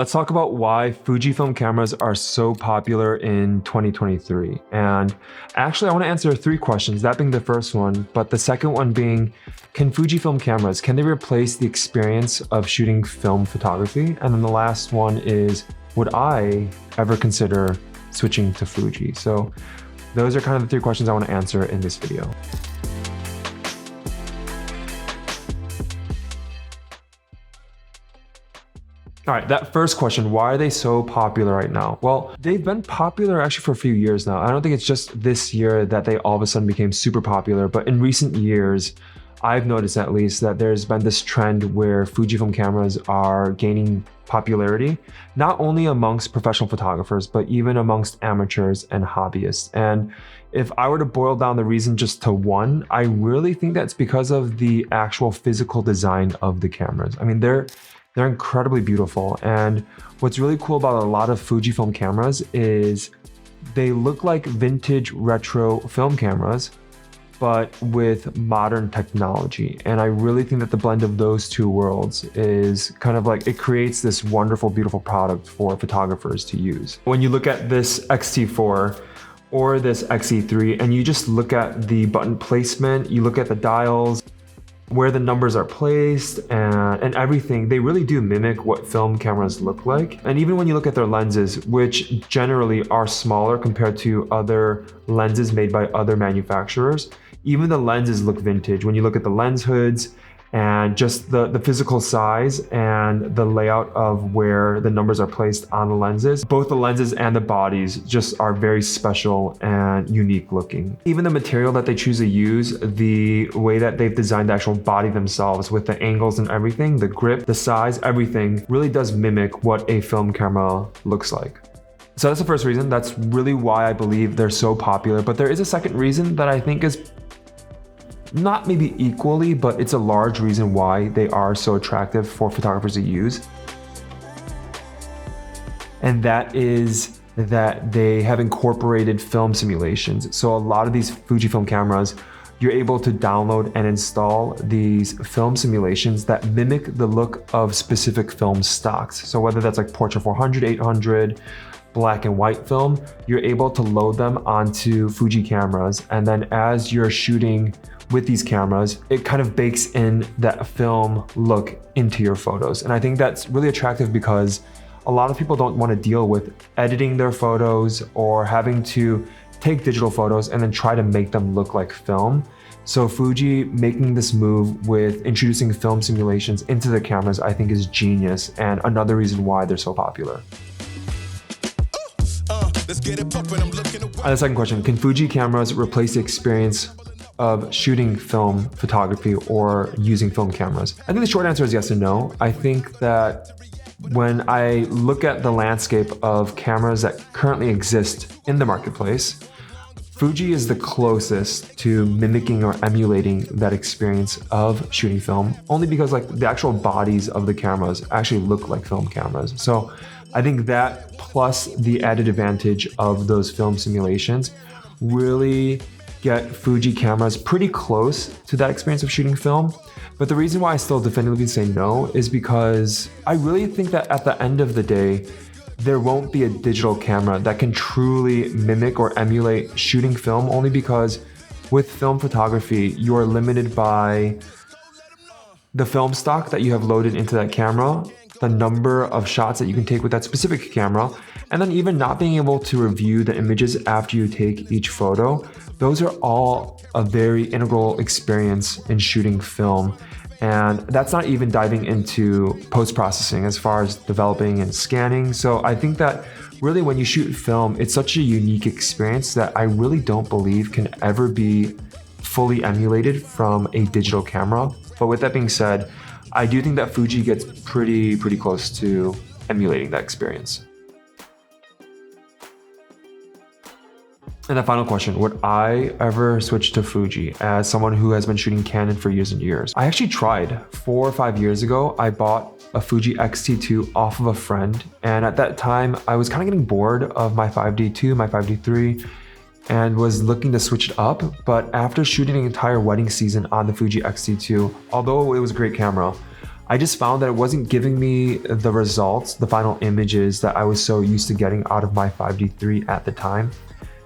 Let's talk about why Fujifilm cameras are so popular in 2023. And actually, I want to answer 3 questions, that being the first one, but the second one being, can Fujifilm cameras, can they replace the experience of shooting film photography? And then the last one is, would I ever consider switching to Fuji? So those are kind of the 3 questions I want to answer in this video. All right, that first question, why are they so popular right now? Well, they've been popular actually for a few years now. I don't think it's just this year that they all of a sudden became super popular, but in recent years, I've noticed at least that there's been this trend where Fujifilm cameras are gaining popularity, not only amongst professional photographers, but even amongst amateurs and hobbyists. And if I were to boil down the reason just to one, I really think that's because of the actual physical design of the cameras. I mean, they're incredibly beautiful. And what's really cool about a lot of Fujifilm cameras is they look like vintage retro film cameras, but with modern technology. And I really think that the blend of those two worlds is kind of like, it creates this wonderful, beautiful product for photographers to use. When you look at this X-T4 or this X-E3 and you just look at the button placement, you look at the dials, where the numbers are placed and everything, they really do mimic what film cameras look like. And even when you look at their lenses, which generally are smaller compared to other lenses made by other manufacturers, even the lenses look vintage. When you look at the lens hoods and just the physical size and the layout of where the numbers are placed on the lenses, both the lenses and the bodies just are very special and unique looking. Even the material that they choose to use, the way that they've designed the actual body themselves with the angles and everything, the grip, the size, everything really does mimic what a film camera looks like. So that's the first reason. That's really why I believe they're so popular. But there is a second reason that I think is not maybe equally, but it's a large reason why they are so attractive for photographers to use. And that is that they have incorporated film simulations. So a lot of these Fujifilm cameras, you're able to download and install these film simulations that mimic the look of specific film stocks. So whether that's like Portrait 400, 800, black and white film, you're able to load them onto Fuji cameras. And then as you're shooting with these cameras, it kind of bakes in that film look into your photos. And I think that's really attractive because a lot of people don't want to deal with editing their photos or having to take digital photos and then try to make them look like film. So Fuji making this move with introducing film simulations into the cameras, I think is genius and another reason why they're so popular. And the second question, can Fuji cameras replace the experience of shooting film photography or using film cameras? I think the short answer is yes and no. I think that when I look at the landscape of cameras that currently exist in the marketplace, Fuji is the closest to mimicking or emulating that experience of shooting film, only because like the actual bodies of the cameras actually look like film cameras. So I think that plus the added advantage of those film simulations really get Fuji cameras pretty close to that experience of shooting film. But the reason why I still definitively say no is because I really think that at the end of the day, there won't be a digital camera that can truly mimic or emulate shooting film, only because with film photography, you are limited by the film stock that you have loaded into that camera, the number of shots that you can take with that specific camera, and then even not being able to review the images after you take each photo. Those are all a very integral experience in shooting film. And that's not even diving into post-processing as far as developing and scanning. So I think that really when you shoot film, it's such a unique experience that I really don't believe can ever be fully emulated from a digital camera. But with that being said, I do think that Fuji gets pretty close to emulating that experience. And the final question, would I ever switch to Fuji as someone who has been shooting Canon for years and years? I actually tried. 4 or 5 years ago, I bought a Fuji X-T2 off of a friend. And at that time, I was kind of getting bored of my 5D2, my 5D3, and was looking to switch it up. But after shooting an entire wedding season on the Fuji X-T2, although it was a great camera, I just found that it wasn't giving me the results, the final images that I was so used to getting out of my 5D3 at the time.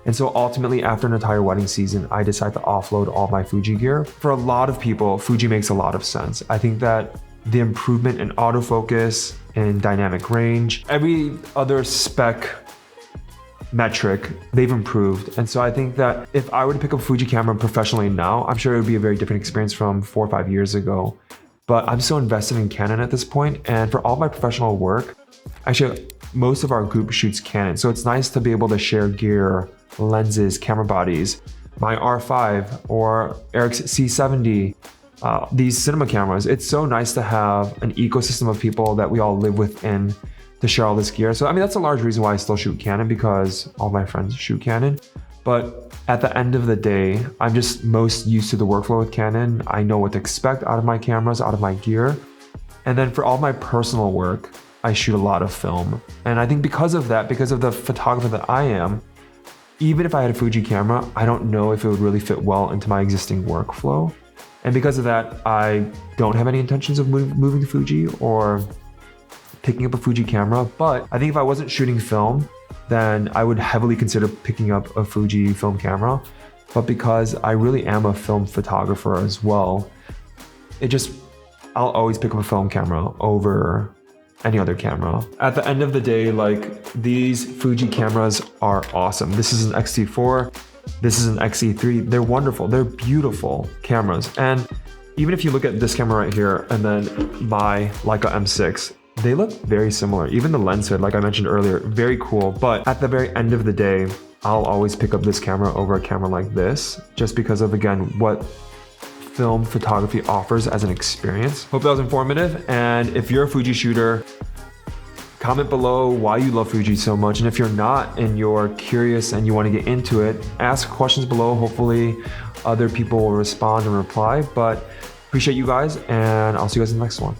And so ultimately, after an entire wedding season, I decided to offload all my Fuji gear. For a lot of people, Fuji makes a lot of sense. I think that the improvement in autofocus and dynamic range, every other spec metric, they've improved. And so I think that if I were to pick up a Fuji camera professionally now, I'm sure it would be a very different experience from 4 or 5 years ago. But I'm so invested in Canon at this point, and for all my professional work, actually most of our group shoots Canon. So it's nice to be able to share gear, lenses, camera bodies, my R5 or Eric's C70, these cinema cameras. It's so nice to have an ecosystem of people that we all live within to share all this gear. So I mean, that's a large reason why I still shoot Canon, because all my friends shoot Canon. But at the end of the day, I'm just most used to the workflow with Canon. I know what to expect out of my cameras, out of my gear. And then for all my personal work, I shoot a lot of film. And I think because of that, because of the photographer that I am, even if I had a Fuji camera, I don't know if it would really fit well into my existing workflow. And because of that, I don't have any intentions of moving to Fuji or picking up a Fuji camera. But I think if I wasn't shooting film, then I would heavily consider picking up a Fuji film camera. But because I really am a film photographer as well, I'll always pick up a film camera over any other camera. At the end of the day, like, these Fuji cameras are awesome. This is an X-T4, this is an X-E3. They're wonderful, they're beautiful cameras. And even if you look at this camera right here and then my Leica M6, they look very similar. Even the lens hood, like I mentioned earlier, very cool. But at the very end of the day, I'll always pick up this camera over a camera like this, just because of, again, what film photography offers as an experience. Hope that was informative. And if you're a Fuji shooter, comment below why you love Fuji so much. And if you're not and you're curious and you want to get into it, ask questions below. Hopefully other people will respond and reply. But appreciate you guys, and I'll see you guys in the next one.